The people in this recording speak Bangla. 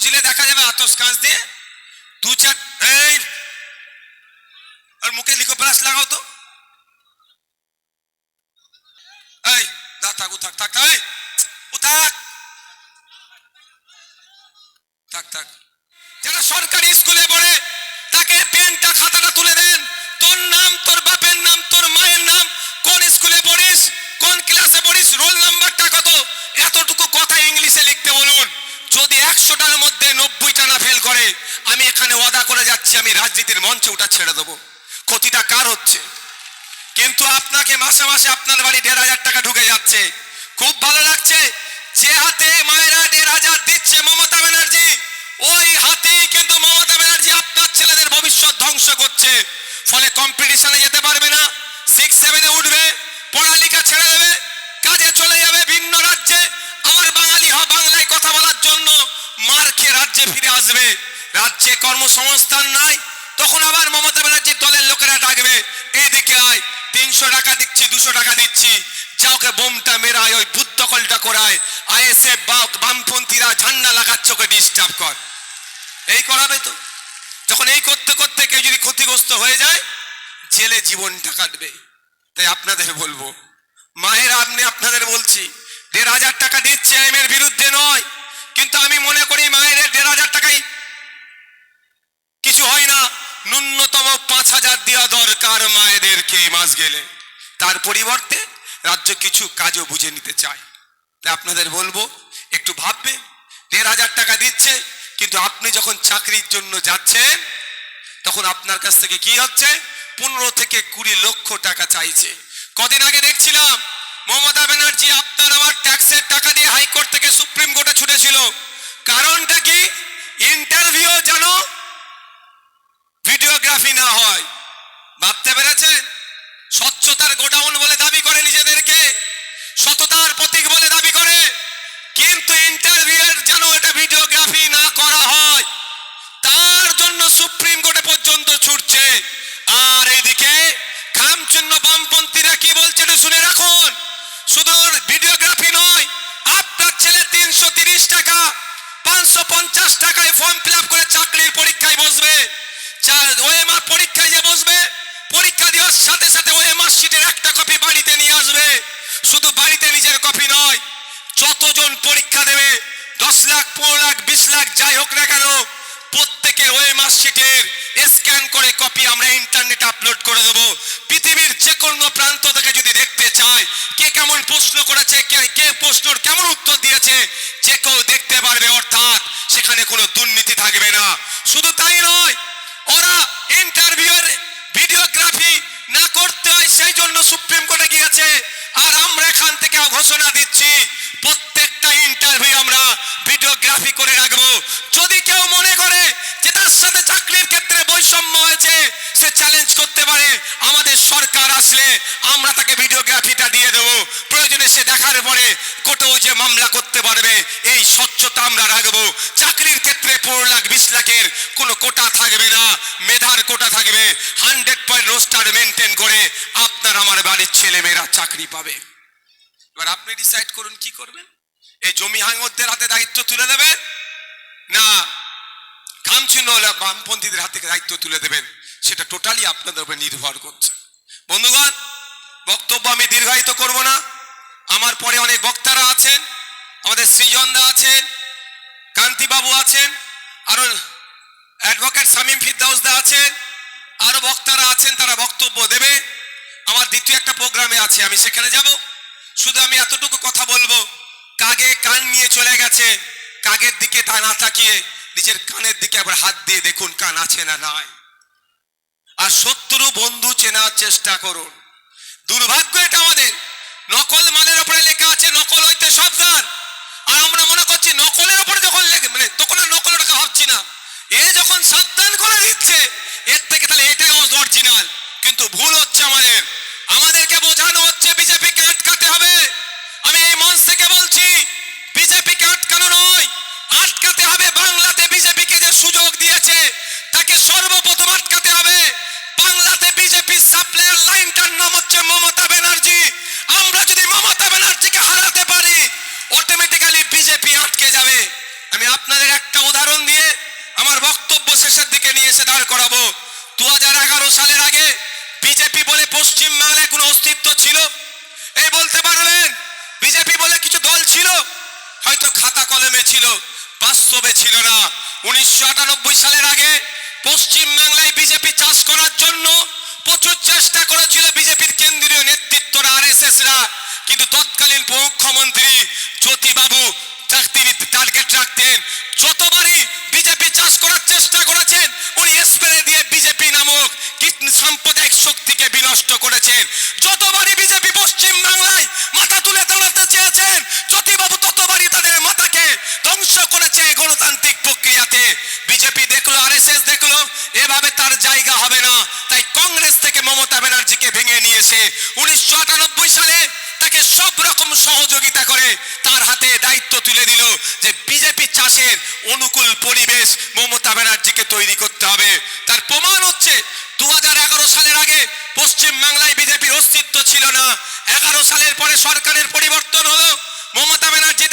খুঁজলে দেখা যাবে আতস কাঁচ দিয়ে দু চার, এই আর মুখে লিখো প্লাস লাগাও তো, এই দা থাক থাক থাক এই ও থাক থাক থাক। যারা সরকারি স্কুলে পড়ে তাকে পেনটা খাতাটা তুলে দেন, তোর নাম, তোর বাপের নাম, তোর মায়ের নাম, কোন স্কুলে পড়িস, কোন ক্লাসে পড়িস, রোল নাম্বারটা কত, এতটুকু কথা ইংলিশে লিখতে বলুন। যদি 100টার মধ্যে 90টা না ফেল করে, আমি এখানে ওয়াদা করে যাচ্ছি আমি রাজনীতির মঞ্চে ওটা ছেড়ে দেবো। ক্ষতিটা কার হচ্ছে? কিন্তু আপনাকে মাসে মাসে আপনার বাড়ি 1,500 টাকা ঢুকে যাচ্ছে, খুব ভালো লাগছে। যে হাতে মায়েরা 1,500 দিচ্ছে মমতা ব্যানার্জি, ওই হাতেই কিন্তু মমতা ব্যানার্জি আপনার ছেলেদের ভবিষ্যৎ ধ্বংস করছে। ফলে কম্পিটিশনে যেতে পারবে না, 6-7-এ উঠবে, পড়ালেখা ছেড়ে দেবে, কাজে চলে যাবে ভিন্ন রাজ্যে। আমার বাঙালি বাংলায় কথা বলার জন্য মার খেয়ে রাজ্যে ফিরে আসবে। রাজ্যে কর্মসংস্থান নাই, তখন আবার মমতা ব্যানার্জির দলের লোকেরা ডাকবে, এইদিকে আয়, 300 টাকা দিচ্ছি, 200 টাকা দিচ্ছি, যাওকে বোমটা মেরায়, ওই বুথ দখলটা করায়, আইএসএফ বা বামপন্থীরা ঝান্ডা লাগাচ্ছে, ওকে ডিস্টার্ব কর, এই করাবে তো। যখন এই করতে করতে কেউ যদি ক্ষতিগ্রস্ত হয়ে যায়, জেলে জীবনটা কাটবে। তাই আপনাদের বলবো, মায়ের আপনাদের বলছি, 1,500 টাকা দিচ্ছে, এর বিরুদ্ধে নয়, কিন্তু আমি মনে করি মায়ের 1,500 টাকাই কিছু হয় না, ন্যূনতম 5,000 দেওয়া দরকার মায়েদেরকে মাস গেলে। তার পরিবর্তে রাজ্য কিছু কাজও বুঝে নিতে চায়। তাই আপনাদের বলবো, একটু ভাববে, 1,500 টাকা দিচ্ছে, কিন্তু আপনি যখন চাকরির জন্য যাচ্ছেন তখন আপনার কাছ থেকে কি হচ্ছে, 15 থেকে 20 লক্ষ টাকা চাইছে। কদিন আগে দেখছিলাম মমতা ব্যানার্জি আপনার আমার ট্যাক্সের টাকা দিয়ে হাইকোর্ট থেকে সুপ্রিম কোর্টে ছুটেছিল। কারণটা কি? ইন্টারভিউ যেন ভিডিওগ্রাফি না হয়। ভাবতে পেরেছেন? স্বচ্ছতার গোডাউন বলে দাবি করে নিজেদেরকে, সততার প্রতীক বলে দাবি করে, কিন্তু ইন্টারভিউয়ের যেন এটা ভিডিওগ্রাফি না করা হয় তার জন্য সুপ্রিম কোর্টে পর্যন্ত ছুটছে। আর এইদিকে খামচিহ্ন বামপন্থীরা কি বলছে একটু শুনে রাখুন। শুধু ভিডিওগ্রাফি নয়, আপনার ছেলে 330 টাকা 550 টাকায় ফর্ম ফিল আপ করে চাকরির পরীক্ষায় বসবে। ওএমআর পরীক্ষায় যে বসবে, পরীক্ষা দেওয়ার সাথে সাথে ওএমআর শিটের একটা কপি বাড়িতে নিয়ে আসবে। শুধু বাড়িতে নিজের কপি নয়, যতজন পরীক্ষা দেবে, 10 লাখ 15 লাখ 20 লাখ যাই হোক না কেন, প্রত্যেকের ওএমআর শিটের স্ক্যান করে কপি আমরা ইন্টারনেটে আপলোড করে দেবো। পৃথিবীর যে কোনো প্রান্ত থেকে যদি দেখতে চায় কে কেমন প্রশ্ন করেছে, কে প্রশ্নের কেমন উত্তর দিয়েছে, যে কেউ দেখতে পারবে। অর্থাৎ সেখানে কোনো দুর্নীতি থাকবে না। শুধু তাই নয়, ওরা ইন্টারভিউয়ের ভিডিওগ্রাফি না করতে হয় সেই জন্য সুপ্রিম কোর্টে গিয়েছে। আর আমরা এখান থেকে ঘোষণা দিচ্ছি, প্রত্যেকটা ইন্টারভিউ আমরা ভিডিওগ্রাফি করে রাখবো। যদি কেউ মনে করে যে তার সাথে চাকরির ক্ষেত্রে বৈষম্য হয়েছে, সে চ্যালেঞ্জ করতে পারে। আমাদের সরকার আসলে আমরা তাকে ভিডিওগ্রাফিটা দিয়ে দেবো। প্রয়োজনে সে দেখার পরে কোর্টেও যে মামলা করতে পারবে। এই স্বচ্ছতা আমরা রাখবো। চাকরির ক্ষেত্রে 15 লাখ 20 লাখের কোনো কোটা থাকবে না, মেধার কোটা থাকবে। 100% রোস্টার মেনটেন করে আপনার আমার বাড়ির ছেলে মেয়েরা চাকরি পাবে। এবার আপনি ডিসাইড করুন কি করবেন। এই জমি হাঙ্গরদের হাতে দায়িত্ব তুলে দেবেন, না খামচিহ্ন বামপন্থীদের হাতে দায়িত্ব তুলে দেবেন, সেটা টোটালি আপনাদের উপর নির্ভর করছে। বন্ধুগণ, বক্তব্য আমি দীর্ঘায়িত করব না। আমার পরে অনেক বক্তারা আছেন, আমাদের সৃজনদা আছেন, কান্তিবাবু আছেন, আরো অ্যাডভোকেট শামীম ফিরদাউসদা আছেন, আরো বক্তারা আছেন, তারা বক্তব্য দেবে। আমার দ্বিতীয় একটা প্রোগ্রামে আছে, আমি সেখানে যাব। শুধু আমি এতটুকু কথা বলবো, কাগে কান নিয়ে চলে গেছে, কাগের দিকে তা না তাকিয়ে নিজের কানের দিকে আবার হাত দিয়ে দেখুন কান আছে না নাই। আর শত্রু বন্ধু চেনার চেষ্টা করুন। দুর্ভাগ্য এটা আমাদের, নকল মালের উপরে লেখা আছে নকল হইতে সাবধান। আর আমরা মনে করছি নকলের উপরে যখন লেখে, মানে তখন আর নকল টাকা ভাবছি না। এ যখন সাবধান করে দিচ্ছে, এর থেকে তাহলে এটাই অরিজিনাল। কিন্তু ভুল হচ্ছে আমাদের। আমাদেরকে বোঝানো হচ্ছে বিজেপিকে আটকাতে হবে। আমি এই মঞ্চ থেকে বলছি, বিজেপিকে আটকানো নয়, আটকাতে হবে বাংলাতে বিজেপিকে যে সুযোগ দিয়েছে তাকে সর্বপ্রথম আটকাতে হবে। বাংলাতে বিজেপি সাপ্লায়ার লাইনটার নাম হচ্ছে মমতা ব্যানার্জি। আমরা যদি মমতা ব্যানার্জিকে হারাতে পারি, অটোমেটিক্যালি বিজেপি আটকে যাবে। আমি আপনাদের একটা উদাহরণ উদাহরণ দিয়ে আমার বক্তব্য শেষের দিকে নিয়ে এসে দাঁড় করাবো। 2011 সালের আগে বিজেপি বলে পশ্চিম বাংলায় কোনো অস্তিত্ব ছিল? এই বলতে পারবেন বিজেপি বলে কিছু দল ছিল? হয়তো খাতা কলমে ছিল, বাস্তবে ছিল না। 1998 সালের আগে পশ্চিম বাংলায় বিজেপি চাষ করার জন্য প্রচুর চেষ্টা করেছিল বিজেপির কেন্দ্রীয় নেতৃত্বরা, আরএসএসরা, কিন্তু তৎকালীন মুখ্যমন্ত্রী জ্যোতিবাবু তিনি টার্গেট রাখতেন। যতবারই বিজেপি চাষ করার চেষ্টা করেছেন উনি স্প্রে দিয়ে বিজেপি নামক সাম্প্রদায়িক শক্তিকে বিনষ্ট করেছেন। যতবারই বিজেপি পশ্চিম বাংলায় মাথা তুলে দাঁড়াতে চেয়েছেন জ্যোতিবাবু ততবারই তাদের মাথাকে ধ্বংস করেছে গণতান্ত্রিক প্রক্রিয়াতে। বিজেপি দেখলো, আরএসএস দেখলো এভাবে তার জায়গা হবে না, তাই কংগ্রেস থেকে মমতা ব্যানার্জিকে ভেঙে নিয়ে এসে 1998 সালে তাকে সব রকম সহযোগিতা করে তার হাতে দায়িত্ব তুলে দিল যে বিজেপি চাষের অনুকূল পরিবেশ মমতা ব্যানার্জিকে তৈরি করতে হবে। তার প্রমাণ হচ্ছে 2011 সালের আগে পশ্চিম বাংলায় বিজেপির অস্তিত্ব ছিল না। 11 সালের পরে সরকারের পরিবর্তন হলো, মমতা ব্যানার্জি